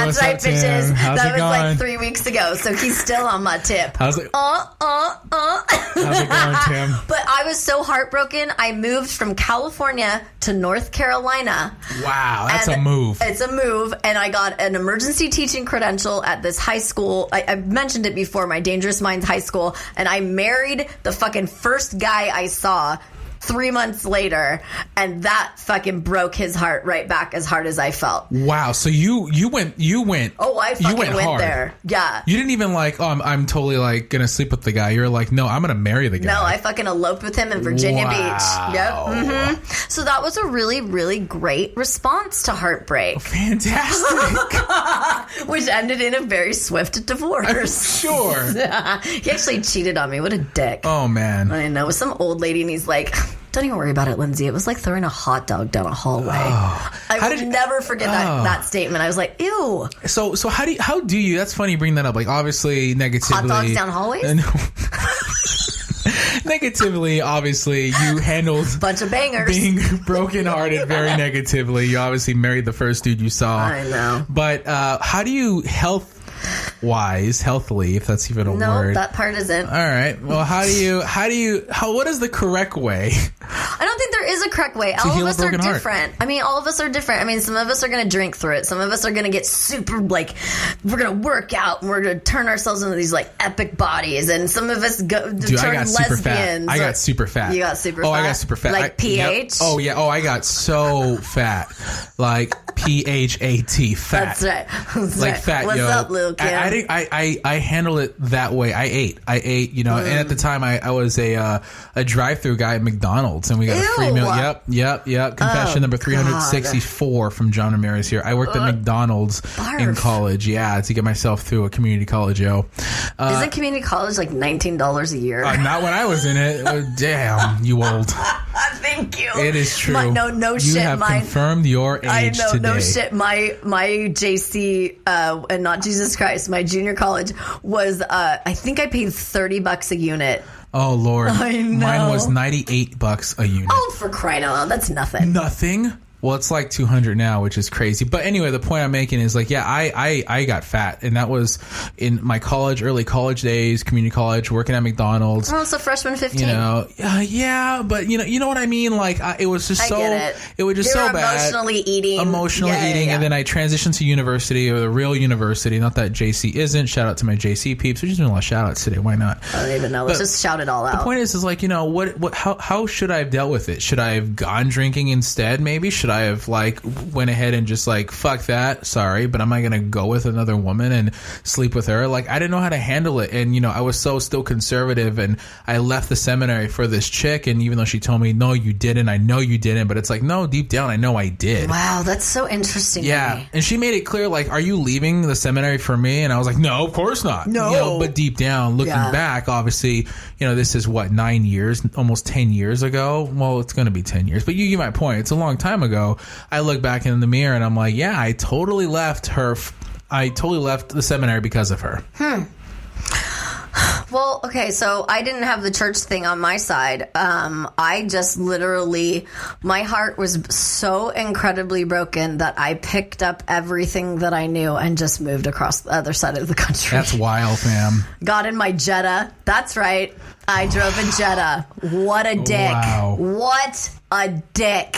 That's right, bitches. That was going? like 3 weeks ago, so he's still on my tip. How's it? How's it going, Tim? But I was so heartbroken. I moved from California to North Carolina. Wow, that's a move. It's a move, and I got an emergency teaching credential at this high school. I mentioned it before, my Dangerous Minds high school, and I married the fucking first guy I saw 3 months later, and that fucking broke his heart right back as hard as I felt. Wow, so you went. Oh, I fucking went hard. there. Yeah. You didn't even like, oh, I'm totally like gonna sleep with the guy. You're like, no, I'm gonna marry the guy. No, I fucking eloped with him in Virginia Beach. Yep. Mm-hmm. So that was a really, really great response to heartbreak. Fantastic. Which ended in a very swift divorce. Sure. He actually cheated on me. What a dick. Oh, man. I know. It was some old lady, and he's like, don't even worry about it, Lyndsay. It was like throwing a hot dog down a hallway. Oh. I will never forget that statement. I was like, ew. So how do you, that's funny you bring that up. Like, obviously, negatively. Hot dogs down hallways? Negatively, obviously, you handled bunch of bangers. Being brokenhearted very negatively. You obviously married the first dude you saw. I know. But how do you healthily, if that's even a word? No, that part isn't. All right. Well, what is the correct way? I don't think there is a correct way. All of us are different. Heart. I mean, all of us are different. I mean, some of us are going to drink through it. Some of us are going to get super, like, we're going to work out and we're going to turn ourselves into these, like, epic bodies. And some of us turn lesbians. I got super fat. You got super fat? Oh, I got super fat. Like PH? Yep. Oh, yeah. Oh, I got so fat. Like PHAT, fat. That's right. Like fat, What's yo. up, little kid? I handle it that way. I ate, you know, and at the time I was a drive-through guy at McDonald's, and we got a free meal. Yep. Confession number 364 from John Ramirez here. I worked at McDonald's in college, to get myself through a community college, yo. Isn't community college like $19 a year? Not when I was in it. Damn, you old. Thank you. It is true. No shit. You have confirmed your age I know, today. No shit. My JC, and not Jesus Christ, my junior college was, I think I paid $30 a unit. Oh, Lord. I know. Mine was $98 a unit. Oh, for crying out loud. That's nothing. Nothing? Well, it's like 200 now, which is crazy. But anyway, the point I'm making is like, I got fat, and that was in my early college days, community college, working at McDonald's. Oh, so freshman 15. You know, but you know what I mean? Like, it was just it was just so bad. Emotionally eating. And then I transitioned to university, or the real university. Not that JC isn't. Shout out to my JC peeps. We're just doing a lot of shout outs today. Why not? I don't even know. Let's just shout it all out. The point is like, you know, how should I have dealt with it? Should I have gone drinking instead? Maybe should I have like went ahead and just like, fuck that, sorry, but am I gonna go with another woman and sleep with her? Like, I didn't know how to handle it, and you know, I was still conservative, and I left the seminary for this chick, and even though she told me, no, you didn't, I know you didn't, but it's like, no, deep down I know I did. Wow, that's so interesting. Yeah, and she made it clear, like, are you leaving the seminary for me? And I was like, no, of course not. No. You know, but deep down, looking back, obviously, you know, this is what, 9 years, almost 10 years ago. Well, it's going to be 10 years, but you get my point. It's a long time ago. I look back in the mirror and I'm like, yeah, I totally left the seminary because of her. Well, okay, so I didn't have the church thing on my side. I just literally, my heart was so incredibly broken that I picked up everything that I knew and just moved across the other side of the country. That's wild, fam. Got in my Jetta. That's right. I drove a Jetta. What a dick. Wow. What a dick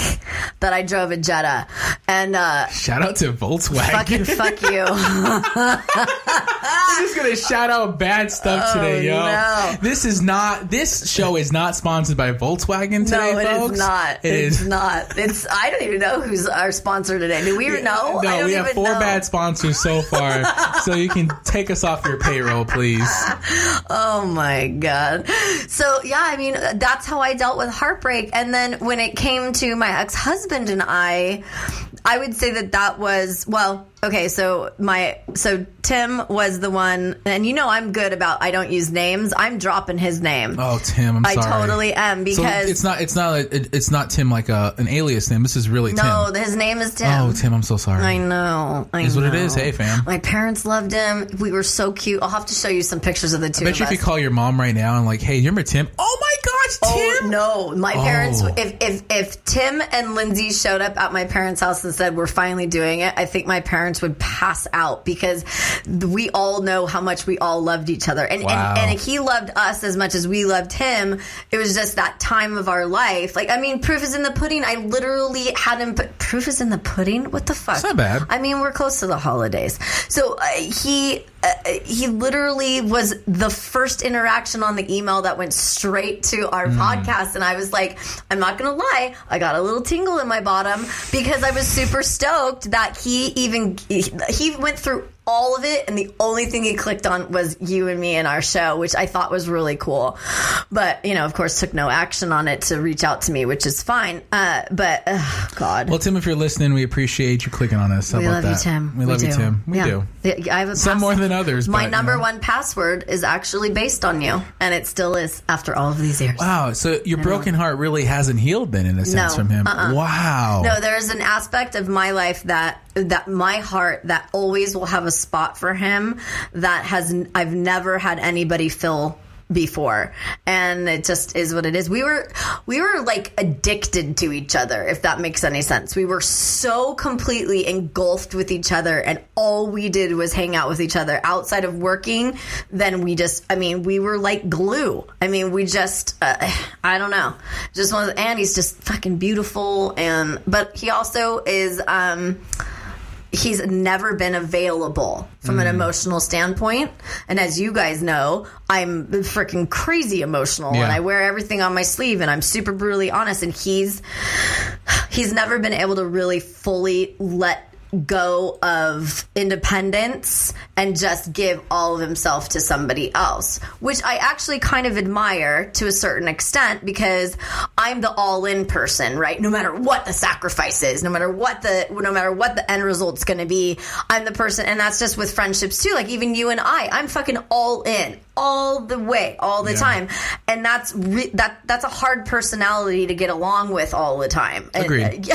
that I drove a Jetta. And shout out to Volkswagen. Fucking fuck you. We're just gonna shout out bad stuff today, yo. No. This show is not sponsored by Volkswagen today, folks. No, it is not. It's I don't even know who's our sponsor today. Do we know? No, we have 4 bad sponsors so far. So you can take us off your payroll, please. Oh my God. So yeah, I mean, that's how I dealt with heartbreak. And then when it came to my ex-husband and I would say that was, well, okay, so Tim was the one, and you know I'm good about, I don't use names. I'm dropping his name. Oh, Tim, I'm sorry. I totally am, because so it's not Tim like an alias name. This is really Tim. No, his name is Tim. Oh, Tim, I'm so sorry. I know. Is what it is. Hey, fam. My parents loved him. We were so cute. I'll have to show you some pictures of the two of us. I bet you if you call your mom right now and like, hey, you remember Tim? Oh my God, watch Tim? No, my parents. If Tim and Lyndsay showed up at my parents' house and said we're finally doing it, I think my parents would pass out because we all know how much we all loved each other, and he loved us as much as we loved him. It was just that time of our life. Like, I mean, proof is in the pudding. I literally had him put proof is in the pudding. What the fuck? It's not bad. I mean, we're close to the holidays, so he literally was the first interaction on the email that went straight to our podcast. And I was like, I'm not going to lie, I got a little tingle in my bottom because I was super stoked that he went through all of it, and the only thing he clicked on was you and me and our show, which I thought was really cool. But, of course, took no action on it to reach out to me, which is fine. God. Well, Tim, if you're listening, we appreciate you clicking on us. How we about love that? You, Tim. We love you, Tim. We do. I have some more than others. My number one password is actually based on you, and it still is after all of these years. Wow. So your broken heart really hasn't healed then, in a sense, from him. Wow. No, there's an aspect of my life that my heart that always will have a spot for him that I've never had anybody fill before, and it just is what it is. We were like addicted to each other, if that makes any sense. We were so completely engulfed with each other, and all we did was hang out with each other outside of working. Then we were like glue. I mean, we just I don't know, just and he's just fucking beautiful, but he also is he's never been available from an emotional standpoint. And as you guys know, I'm freaking crazy emotional, and I wear everything on my sleeve, and I'm super brutally honest. And he's never been able to really fully let go of independence and just give all of himself to somebody else, which I actually kind of admire to a certain extent, because I'm the all-in person, right? No matter what the sacrifice is, no matter what the end result's going to be, I'm the person. And that's just with friendships too. Like even you and I'm fucking all in all the way, all the time. And that's a hard personality to get along with all the time. Agreed.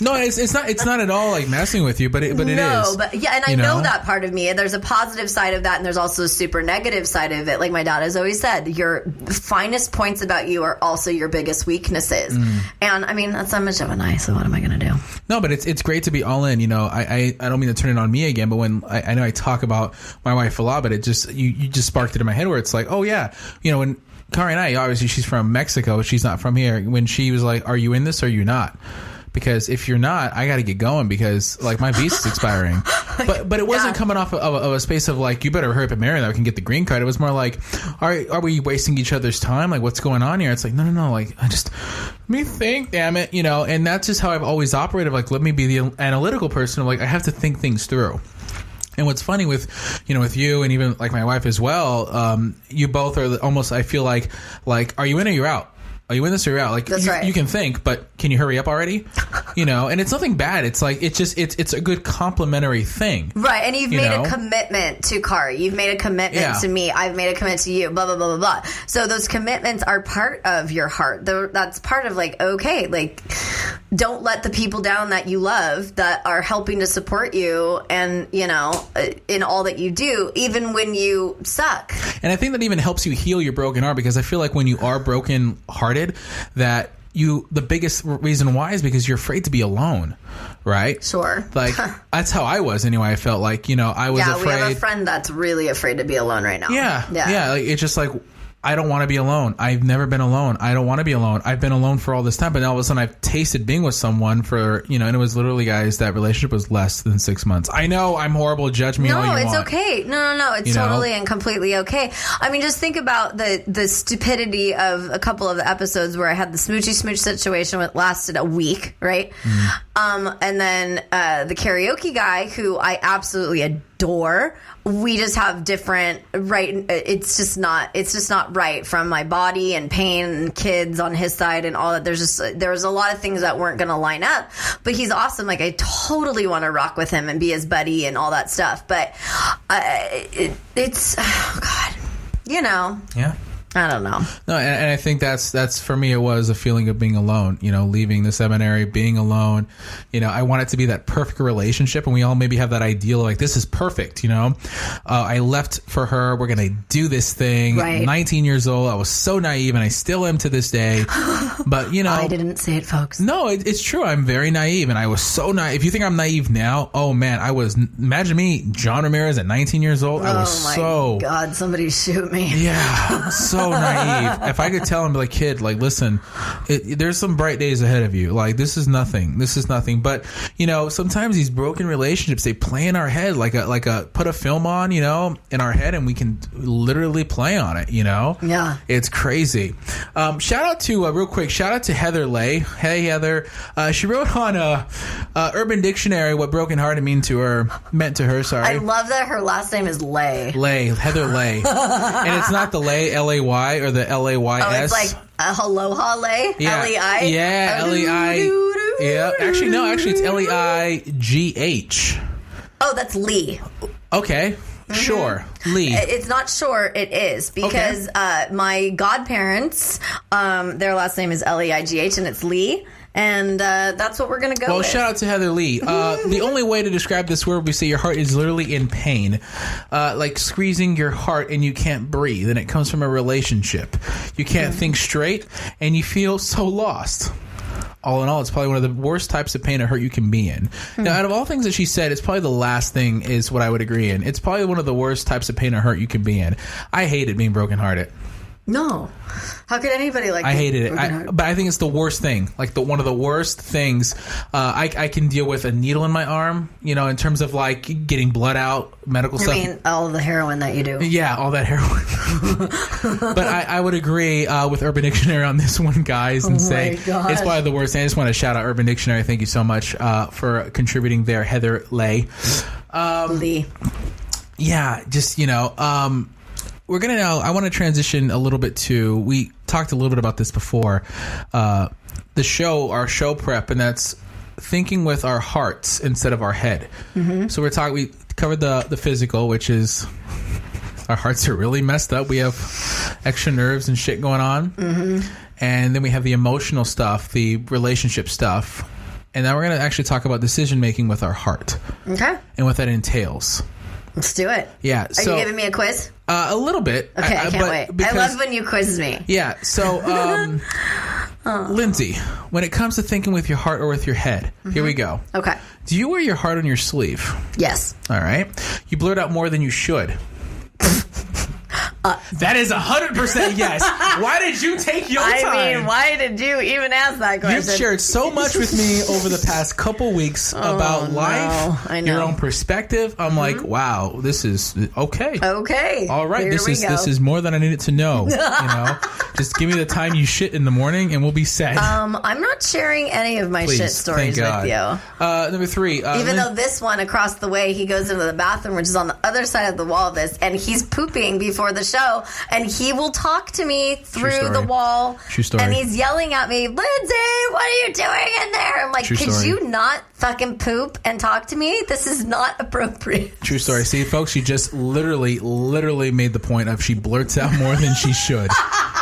No, it's not at all like messing with you, but it is. No, but yeah, and I know that part of me. There's a positive side of that, and there's also a super negative side of it. Like my dad has always said, your finest points about you are also your biggest weaknesses. And I mean, that's not much of an eye, so what am I going to do? No, but it's great to be all in. I don't mean to turn it on me again, but when I know I talk about my wife a lot, but it just you just sparked it in my head where it's like, oh yeah, when Kari and I, obviously she's from Mexico, she's not from here. When she was like, are you in this or are you not? Because if you're not, I got to get going because like my visa is expiring. But it wasn't coming off of a space of like, you better hurry up and marry that we can get the green card. It was more like, are we wasting each other's time? Like, what's going on here? It's like, no. Like, let me think, damn it. And that's just how I've always operated. Like, let me be the analytical person of like, I have to think things through. And what's funny with you and even like my wife as well, you both are almost, I feel like, are you in or you're out? Are you in this or you're out? Like, you can think, but can you hurry up already? And it's nothing bad. It's like, it's a good complementary thing. Right. And you've made a commitment to Kari. You've made a commitment to me. I've made a commitment to you, blah, blah, blah, blah, blah. So those commitments are part of your heart. That's part of like, okay, like, don't let the people down that you love that are helping to support you and, in all that you do, even when you suck. And I think that even helps you heal your broken heart, because I feel like when you are broken hearted, that the biggest reason why is because you're afraid to be alone, right? Sure. Like that's how I was anyway. I felt like I was afraid. We have a friend that's really afraid to be alone right now. Yeah. Like, it's just like, I don't want to be alone. I've never been alone. I don't want to be alone. I've been alone for all this time, but all of a sudden I've tasted being with someone for, and it was literally, guys, that relationship was less than 6 months. I know I'm horrible. Judge me all you want. No, it's okay. No. It's totally and completely okay. I mean, just think about the stupidity of a couple of episodes where I had the smoochy smooch situation that lasted a week, right? And then the karaoke guy, who I absolutely adore. We just have different it's just not right from my body and pain and kids on his side and all that. There was a lot of things that weren't going to line up, but he's awesome. Like, I totally want to rock with him and be his buddy and all that stuff. But it's, oh God, Yeah. I don't know. No, and I think that's for me. It was a feeling of being alone. You know, leaving the seminary, being alone. You know, I want it to be that perfect relationship, and we all maybe have that ideal like this is perfect. You know, I left for her. We're gonna do this thing. Right. 19 years old. I was so naive, and I still am to this day. But you know, I didn't say it, folks. No, it's true. I'm very naive, and I was so naive. If you think I'm naive now, oh man, I was. Imagine me, John Ramirez, at 19 years old. I was so. God, somebody shoot me. Yeah, so naive. If I could tell him, like, kid, like, listen, there's some bright days ahead of you. Like, this is nothing. This is nothing. But you know, sometimes these broken relationships, they play in our head like a put a film on, you know, in our head, and we can literally play on it. You know, yeah, it's crazy. Shout out to real quick. Shout out to Heather Lay. Hey Heather, she wrote on Urban Dictionary what brokenhearted meant to her. Sorry, I love that her last name is Lay. Heather Lay, and it's not the Lay L-A-Y or the L-A-Y-S. Oh, it's like Aloha Lay. Yeah. L-E-I. Yeah, L-E-I. Yeah, actually it's L-E-I-G-H. Oh, that's Lee. Okay. Sure. Lee. It's not sure, it is, because my godparents, their last name is L-E-I-G-H, and it's Lee. And that's what we're going to go with. Well, shout out to Heather Lee. The only way to describe this word, we say your heart is literally in pain. Like squeezing your heart and you can't breathe. And it comes from a relationship. You can't think straight and you feel so lost. All in all, it's probably one of the worst types of pain or hurt you can be in. Now, out of all things that she said, it's probably the last thing is what I would agree in. It's probably one of the worst types of pain or hurt you can be in. I hated being brokenhearted. No. How could anybody like I hated it. But I think it's the worst thing. Like one of the worst things. I can deal with a needle in my arm, you know, in terms of like getting blood out, medical stuff. I mean, all the heroin that you do. Yeah, all that heroin. But I would agree with Urban Dictionary on this one, guys, and say it's probably the worst thing. I just want to shout out Urban Dictionary. Thank you so much for contributing there, Heather Lay. Lee. Yeah, just, you know, we're going to now, I want to transition a little bit to, we talked a little bit about this before, our show prep, and that's thinking with our hearts instead of our head. Mm-hmm. So we covered the physical, which is our hearts are really messed up. We have extra nerves and shit going on. Mm-hmm. And then we have the emotional stuff, the relationship stuff. And now we're going to actually talk about decision making with our heart. Okay. And what that entails. Let's do it. Yeah. Are you giving me a quiz? A little bit. Okay, I can't wait. I love when you quiz me. Yeah. So, Lyndsay, when it comes to thinking with your heart or with your head, here we go. Okay. Do you wear your heart on your sleeve? Yes. All right. You blurt out more than you should. That is 100% yes. Why did you take your time? I mean, why did you even ask that question? You've shared so much with me over the past couple weeks about life, your own perspective. I'm like, wow, this is okay. Okay. All right, this is more than I needed to know. You know, just give me the time you shit in the morning, and we'll be set. I'm not sharing any of my shit stories with you. Number 3, even though this one across the way, he goes into the bathroom, which is on the other side of the wall of this, and he's pooping before the show, and he will talk to me through the wall. True story. And he's yelling at me, Lyndsay, what are you doing in there? I'm like, could you not fucking poop and talk to me? This is not appropriate. True story. See, folks, she just literally made the point of she blurts out more than she should.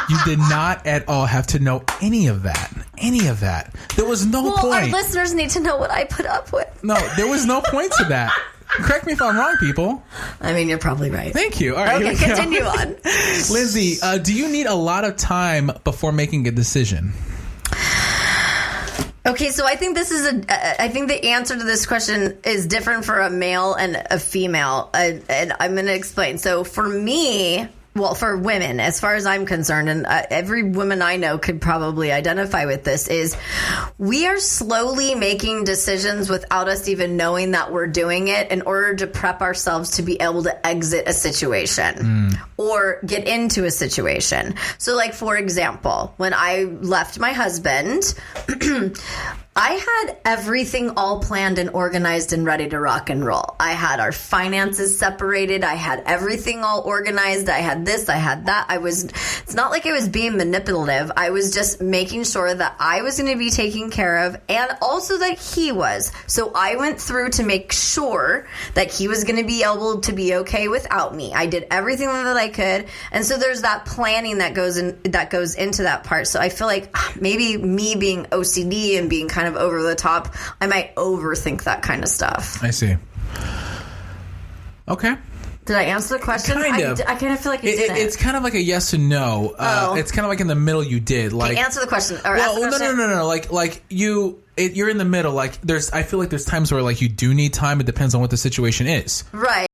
You did not at all have to know any of that. There was no point. Our listeners need to know what I put up with. No, there was no point to that. Correct me if I'm wrong, people. I mean, you're probably right. Thank you. All right, okay, continue on. Lyndsay, do you need a lot of time before making a decision? Okay, so I think I think the answer to this question is different for a male and a female, and I'm going to explain. So for me, well, for women, as far as I'm concerned, and every woman I know could probably identify with this, is we are slowly making decisions without us even knowing that we're doing it in order to prep ourselves to be able to exit a situation or get into a situation. So, like, for example, when I left my husband, I had everything all planned and organized and ready to rock and roll. I had our finances separated. I had everything all organized. I had this, I had that. It's not like I was being manipulative. I was just making sure that I was going to be taken care of and also that he was. So I went through to make sure that he was going to be able to be okay without me. I did everything that I could. And so there's that planning that goes into that part. So I feel like maybe me being OCD and being kind of over the top, I might overthink that kind of stuff. I see. Okay. Did I answer the question? Kind of. I kind of feel like you didn't. It's kind of like a yes and no. It's kind of like in the middle you did. Like, okay, answer the question. Or ask the question. No. Like you're in the middle. Like I feel like there's times where like you do need time. It depends on what the situation is. Right.